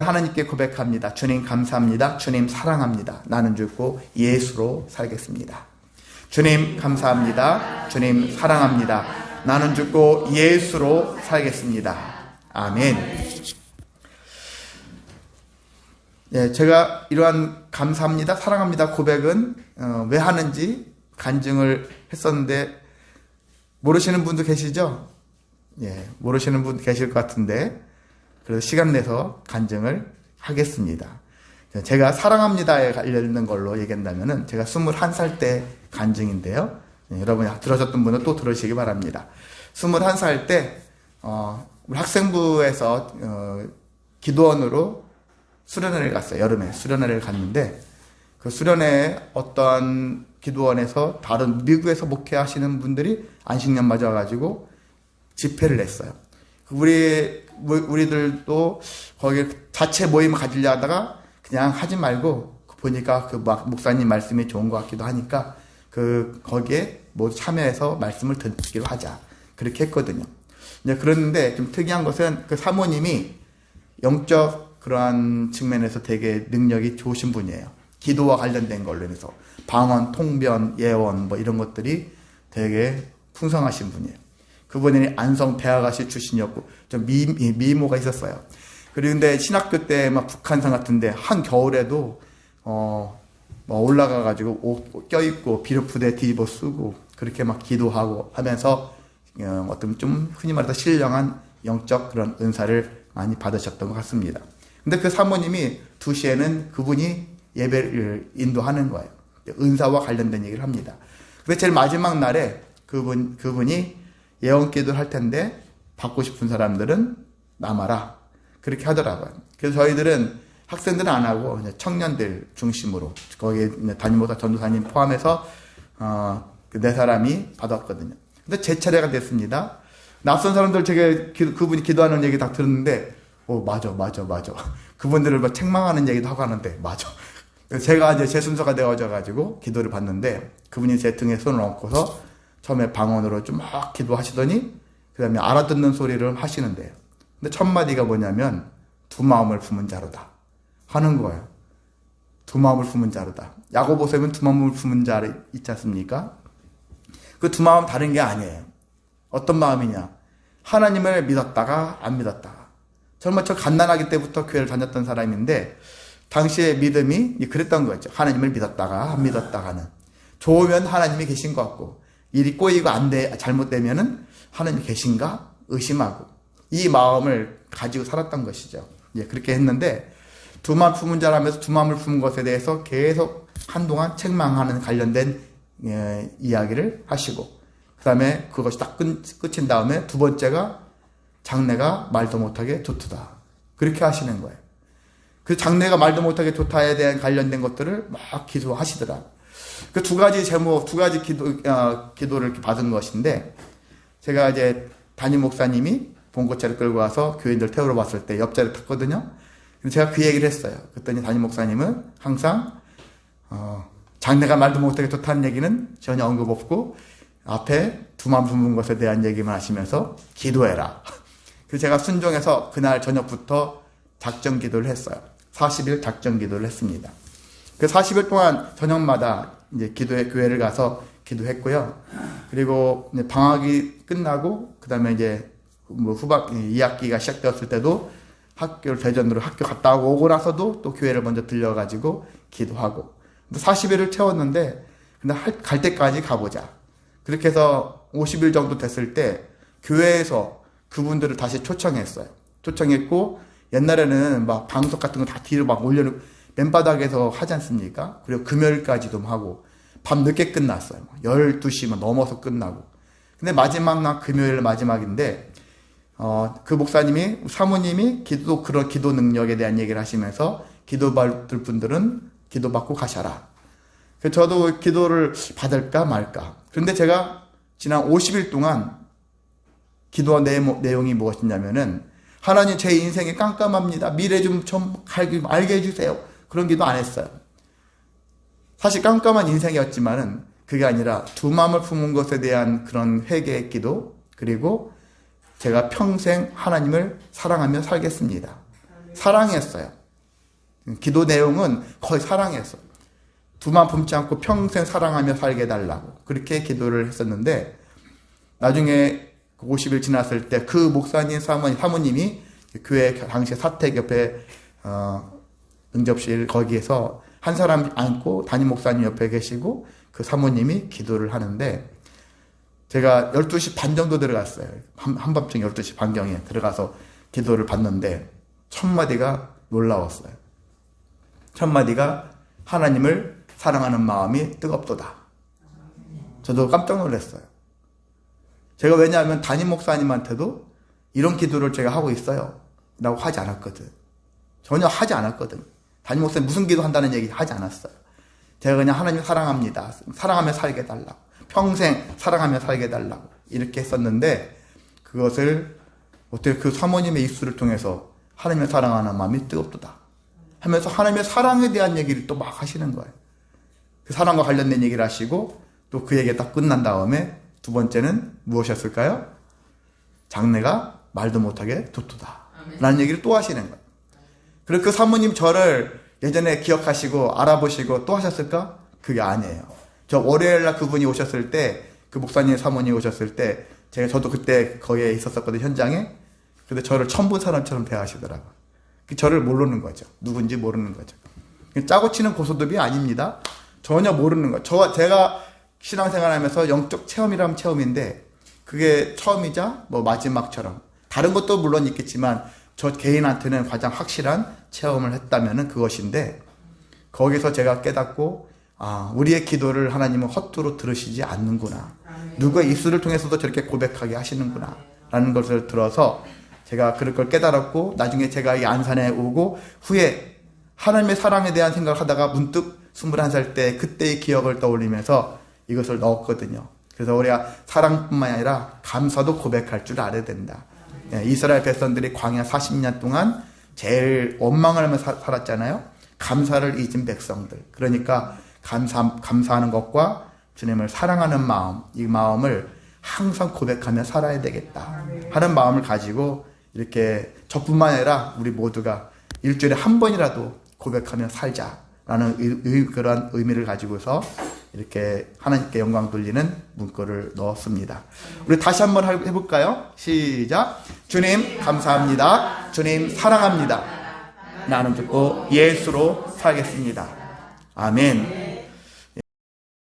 하나님께 고백합니다. 주님 감사합니다. 주님 사랑합니다. 나는 죽고 예수로 살겠습니다. 주님 감사합니다. 주님 사랑합니다. 나는 죽고 예수로 살겠습니다. 아멘. 예, 제가 이러한 감사합니다, 사랑합니다 고백은 왜 하는지 간증을 했었는데 모르시는 분도 계시죠? 예, 모르시는 분 계실 것 같은데 그래서 시간 내서 간증을 하겠습니다. 제가 사랑합니다에 관련된 걸로 얘기한다면은 제가 21살 때 간증인데요. 여러분이 들으셨던 분은 또 들으시기 바랍니다. 21살 때 우리 학생부에서 기도원으로 수련회를 갔어요. 여름에 수련회를 갔는데 그 수련회에 어떤 기도원에서 다른 미국에서 목회하시는 분들이 안식년 맞아가지고 집회를 냈어요. 우리들도 거기 자체 모임을 가지려 하다가 그냥 하지 말고 보니까 그 목사님 말씀이 좋은 것 같기도 하니까 거기에 모두 참여해서 말씀을 듣기로 하자. 그렇게 했거든요. 이제 그랬는데 좀 특이한 것은 그 사모님이 영적 그러한 측면에서 되게 능력이 좋으신 분이에요. 기도와 관련된 걸로 해서 방언, 통변, 예언 뭐 이런 것들이 되게 풍성하신 분이에요. 그분이 안성 배아가시 출신이었고 좀 미모가 있었어요. 그런데 신학교 때 막 북한산 같은데 한 겨울에도 올라가가지고 옷 껴입고 비료푸대 뒤집어 쓰고 그렇게 막 기도하고 하면서 어떤 좀 흔히 말해서 신령한 영적 그런 은사를 많이 받으셨던 것 같습니다. 근데 그 사모님이 2시에는 그분이 예배를 인도하는 거예요. 은사와 관련된 얘기를 합니다. 근데 제일 마지막 날에 그분이 예언 기도를 할 텐데 받고 싶은 사람들은 남아라. 그렇게 하더라고요. 그래서 저희들은 학생들은 안 하고 청년들 중심으로 거기에 담임목사 전도사님 포함해서 4사람이 받았거든요. 근데 제 차례가 됐습니다. 낯선 사람들 그분이 기도하는 얘기 다 들었는데 맞아. 그분들을 막 책망하는 얘기도 하고 하는데 맞아. 제가 이제 제 순서가 되어져가지고 기도를 받는데 그분이 제 등에 손을 얹고서 처음에 방언으로 좀 막 기도하시더니 그 다음에 알아듣는 소리를 하시는데요. 근데 첫 마디가 뭐냐면 두 마음을 품은 자로다 하는 거예요. 두 마음을 품은 자로다. 야고보서에 보면 두 마음을 품은 자 있지 않습니까? 그 두 마음 다른 게 아니에요. 어떤 마음이냐? 하나님을 믿었다가 안 믿었다가. 정말 저 갓난아기 때부터 교회를 다녔던 사람인데 당시의 믿음이 그랬던 거죠. 하나님을 믿었다가 안 믿었다가는. 좋으면 하나님이 계신 것 같고 일이 꼬이고 잘못되면은 하나님이 계신가 의심하고 이 마음을 가지고 살았던 것이죠. 그렇게 했는데 두 마음 품은 자라면서 두 마음을 품은 것에 대해서 계속 한동안 책망하는 관련된 이야기를 하시고 그 다음에 그것이 딱 끝인 다음에 두 번째가 장래가 말도 못하게 좋다. 그렇게 하시는 거예요. 그 장래가 말도 못하게 좋다에 대한 관련된 것들을 막 기도하시더라. 그 두 가지 제목, 두 가지 기도를 받은 것인데, 제가 이제 담임 목사님이 봉고차를 끌고 와서 교인들 태우러 왔을 때 옆자리에 탔거든요. 제가 그 얘기를 했어요. 그랬더니 담임 목사님은 항상, 장래가 말도 못하게 좋다는 얘기는 전혀 언급 없고, 앞에 두 마음 품은 것에 대한 얘기만 하시면서 기도해라. 그래서 제가 순종해서 그날 저녁부터 작정 기도를 했어요. 40일 작정 기도를 했습니다. 그 40일 동안 저녁마다 이제 교회를 가서 기도했고요. 그리고 방학이 끝나고, 그 다음에 이제 2학기가 시작되었을 때도 학교를 대전으로 학교 갔다 오고 나서도 또 교회를 먼저 들려가지고 기도하고. 40일을 채웠는데, 근데 갈 때까지 가보자. 그렇게 해서 50일 정도 됐을 때, 교회에서 그분들을 다시 초청했어요. 초청했고, 옛날에는 막 방석 같은 거 다 뒤로 막 올려놓고, 맨바닥에서 하지 않습니까? 그리고 금요일까지도 하고 밤 늦게 끝났어요. 12시만 넘어서 끝나고. 근데 마지막 날 금요일 마지막인데 그 목사님이 사모님이 그런 기도 능력에 대한 얘기를 하시면서 기도 받을 분들은 기도 받고 가셔라. 그래서 저도 기도를 받을까 말까. 그런데 제가 지난 50일 동안 기도 내용이 무엇이냐면은 하나님 제 인생이 깜깜합니다. 미래 좀 알게 해주세요. 그런 기도 안 했어요. 사실 깜깜한 인생이었지만은 그게 아니라 두 마음을 품은 것에 대한 그런 회개의 기도, 그리고 제가 평생 하나님을 사랑하며 살겠습니다. 사랑했어요. 기도 내용은 거의 사랑했어요. 두만 품지 않고 평생 사랑하며 살게 해달라고 그렇게 기도를 했었는데, 나중에 50일 지났을 때 그 목사님 사모님이 교회 당시 사택 옆에 응접실 거기에서 한 사람 앉고 담임 목사님 옆에 계시고 그 사모님이 기도를 하는데, 제가 12시 반 정도 들어갔어요. 한밤중 12시 반경에 들어가서 기도를 받는데 첫 마디가 놀라웠어요. 첫 마디가 하나님을 사랑하는 마음이 뜨겁도다. 저도 깜짝 놀랐어요. 제가 왜냐하면 담임 목사님한테도 이런 기도를 제가 하고 있어요 라고 하지 않았거든. 전혀 하지 않았거든. 담임 목사님 무슨 기도 한다는 얘기 하지 않았어요. 제가 그냥 하나님 사랑합니다. 사랑하며 살게 해달라고. 평생 사랑하며 살게 해달라고. 이렇게 했었는데, 그것을 어떻게 그 사모님의 입술을 통해서 하나님을 사랑하는 마음이 뜨겁도다 하면서 하나님의 사랑에 대한 얘기를 또 막 하시는 거예요. 그 사랑과 관련된 얘기를 하시고, 또 그 얘기가 딱 끝난 다음에 두 번째는 무엇이었을까요? 장래가 말도 못하게 두토다 라는 얘기를 또 하시는 거예요. 그리고 그 사모님 저를 예전에 기억하시고 알아보시고 또 하셨을까? 그게 아니에요. 저 월요일날 그분이 오셨을 때, 그 목사님 사모님 오셨을 때, 저도 그때 거기에 있었었거든요, 현장에. 근데 저를 처음 본 사람처럼 대하시더라고요. 저를 모르는 거죠. 누군지 모르는 거죠. 짜고 치는 고소득이 아닙니다. 전혀 모르는 거죠. 제가 신앙생활하면서 영적 체험이라면 체험인데, 그게 처음이자 뭐 마지막처럼, 다른 것도 물론 있겠지만 저 개인한테는 가장 확실한 체험을 했다면은 그것인데, 거기서 제가 깨닫고, 우리의 기도를 하나님은 헛두로 들으시지 않는구나. 누구의 입술을 통해서도 저렇게 고백하게 하시는구나 라는 것을 들어서 제가 그럴 걸 깨달았고, 나중에 제가 이 안산에 오고 후에 하나님의 사랑에 대한 생각을 하다가 문득 21살 때 그때의 기억을 떠올리면서 이것을 넣었거든요. 그래서 우리가 사랑뿐만 아니라 감사도 고백할 줄 알아야 된다. 이스라엘 백성들이 광야 40년 동안 제일 원망을 하며 살았잖아요. 감사를 잊은 백성들. 그러니까 감사하는 것과 주님을 사랑하는 마음, 이 마음을 항상 고백하며 살아야 되겠다 하는 마음을 가지고, 이렇게 저뿐만 아니라 우리 모두가 일주일에 한 번이라도 고백하며 살자라는 그런 의미를 가지고서 이렇게 하나님께 영광 돌리는 문구를 넣었습니다. 우리 다시 한번 해볼까요? 시작. 주님 감사합니다. 주님 사랑합니다. 나는 듣고 예수로 살겠습니다. 아멘.